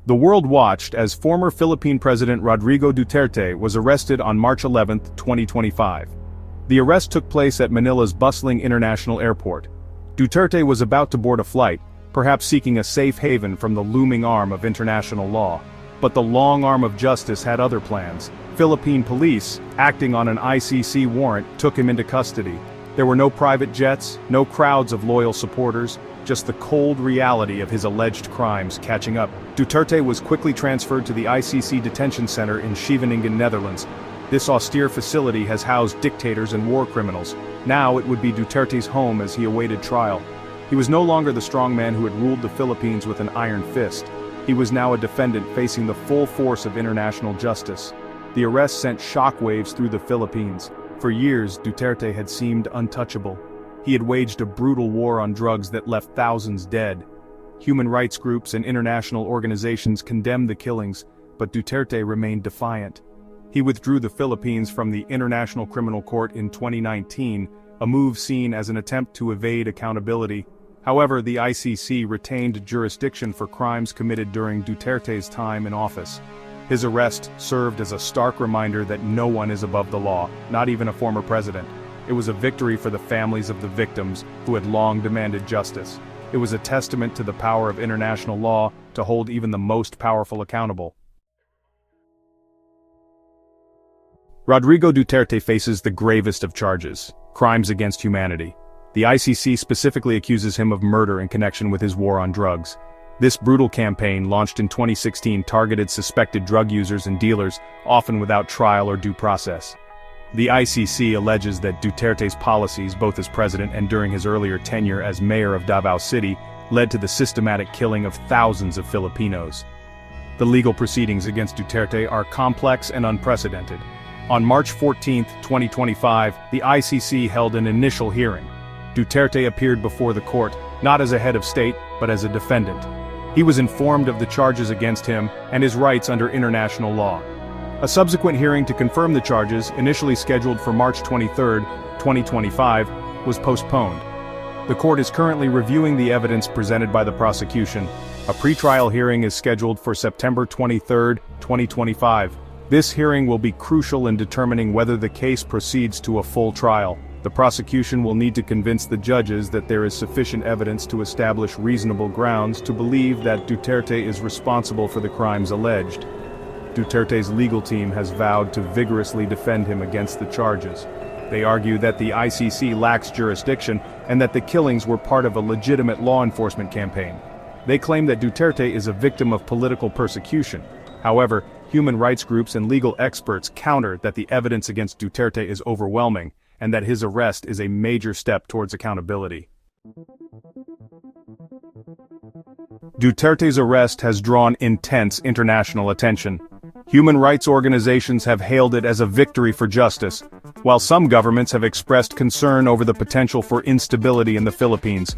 The world watched as former Philippine President Rodrigo Duterte was arrested on March 11, 2025. The arrest took place at Manila's bustling international airport. Duterte was about to board a flight, perhaps seeking a safe haven from the looming arm of international law. But the long arm of justice had other plans. Philippine police, acting on an ICC warrant, took him into custody. There were no private jets, no crowds of loyal supporters, just the cold reality of his alleged crimes catching up. Duterte was quickly transferred to the ICC detention center in Scheveningen, Netherlands. This austere facility has housed dictators and war criminals. Now it would be Duterte's home as he awaited trial. He was no longer the strongman who had ruled the Philippines with an iron fist. He was now a defendant facing the full force of international justice. The arrest sent shockwaves through the Philippines. For years, Duterte had seemed untouchable. He had waged a brutal war on drugs that left thousands dead. Human rights groups and international organizations condemned the killings, but Duterte remained defiant. He withdrew the Philippines from the International Criminal Court in 2019, a move seen as an attempt to evade accountability. However, the ICC retained jurisdiction for crimes committed during Duterte's time in office. His arrest served as a stark reminder that no one is above the law, not even a former president. It was a victory for the families of the victims who had long demanded justice. It was a testament to the power of international law to hold even the most powerful accountable. Rodrigo Duterte faces the gravest of charges: crimes against humanity. The ICC specifically accuses him of murder in connection with his war on drugs. This brutal campaign, launched in 2016, targeted suspected drug users and dealers, often without trial or due process. The ICC alleges that Duterte's policies, both as president and during his earlier tenure as mayor of Davao City, led to the systematic killing of thousands of Filipinos. The legal proceedings against Duterte are complex and unprecedented. On March 14, 2025, the ICC held an initial hearing. Duterte appeared before the court, not as a head of state, but as a defendant. He was informed of the charges against him and his rights under international law. A subsequent hearing to confirm the charges, initially scheduled for March 23, 2025, was postponed. The court is currently reviewing the evidence presented by the prosecution. A pretrial hearing is scheduled for September 23, 2025. This hearing will be crucial in determining whether the case proceeds to a full trial. The prosecution will need to convince the judges that there is sufficient evidence to establish reasonable grounds to believe that Duterte is responsible for the crimes alleged. Duterte's legal team has vowed to vigorously defend him against the charges. They argue that the ICC lacks jurisdiction and that the killings were part of a legitimate law enforcement campaign. They claim that Duterte is a victim of political persecution. However, human rights groups and legal experts counter that the evidence against Duterte is overwhelming, and that his arrest is a major step towards accountability. Duterte's arrest has drawn intense international attention. Human rights organizations have hailed it as a victory for justice, while some governments have expressed concern over the potential for instability in the Philippines.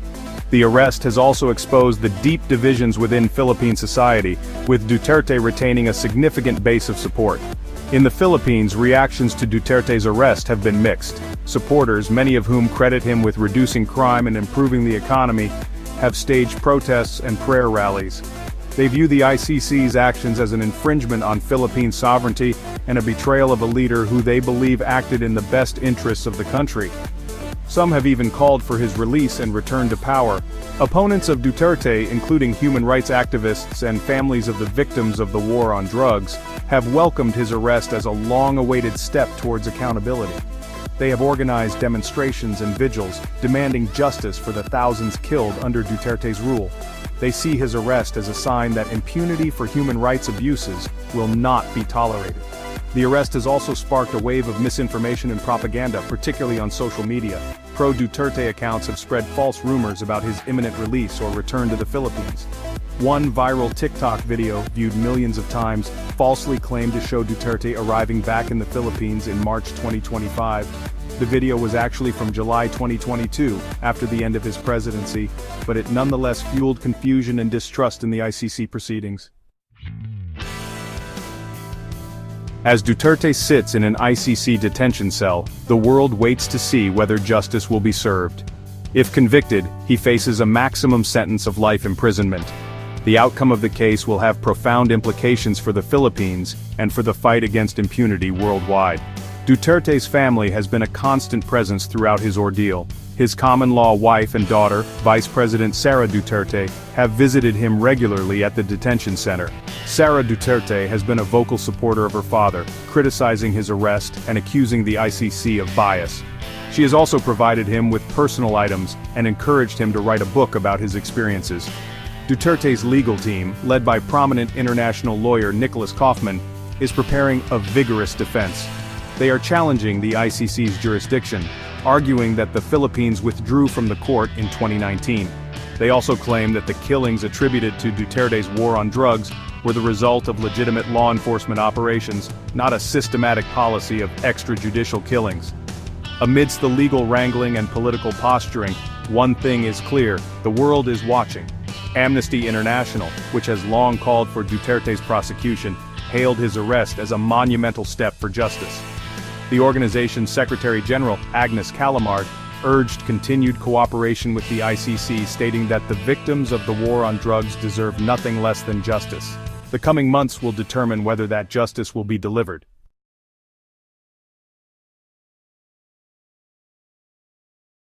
The arrest has also exposed the deep divisions within Philippine society, with Duterte retaining a significant base of support. In the Philippines, reactions to Duterte's arrest have been mixed. Supporters, many of whom credit him with reducing crime and improving the economy, have staged protests and prayer rallies. They view the ICC's actions as an infringement on Philippine sovereignty and a betrayal of a leader who they believe acted in the best interests of the country. Some have even called for his release and return to power. Opponents of Duterte, including human rights activists and families of the victims of the war on drugs, have welcomed his arrest as a long-awaited step towards accountability. They have organized demonstrations and vigils, demanding justice for the thousands killed under Duterte's rule. They see his arrest as a sign that impunity for human rights abuses will not be tolerated. The arrest has also sparked a wave of misinformation and propaganda, particularly on social media. Pro-Duterte accounts have spread false rumors about his imminent release or return to the Philippines. One viral TikTok video, viewed millions of times, falsely claimed to show Duterte arriving back in the Philippines in March 2025. The video was actually from July 2022, after the end of his presidency, but it nonetheless fueled confusion and distrust in the ICC proceedings. As Duterte sits in an ICC detention cell, the world waits to see whether justice will be served. If convicted, he faces a maximum sentence of life imprisonment. The outcome of the case will have profound implications for the Philippines and for the fight against impunity worldwide. Duterte's family has been a constant presence throughout his ordeal. His common-law wife and daughter, Vice President Sara Duterte, have visited him regularly at the detention center. Sara Duterte has been a vocal supporter of her father, criticizing his arrest and accusing the ICC of bias. She has also provided him with personal items and encouraged him to write a book about his experiences. Duterte's legal team, led by prominent international lawyer Nicholas Kaufman, is preparing a vigorous defense. They are challenging the ICC's jurisdiction, arguing that the Philippines withdrew from the court in 2019. They also claim that the killings attributed to Duterte's war on drugs were the result of legitimate law enforcement operations, not a systematic policy of extrajudicial killings. Amidst the legal wrangling and political posturing, one thing is clear: the world is watching. Amnesty International, which has long called for Duterte's prosecution, hailed his arrest as a monumental step for justice. The organization's Secretary General, Agnes Callamard, urged continued cooperation with the ICC, stating that the victims of the war on drugs deserve nothing less than justice. The coming months will determine whether that justice will be delivered.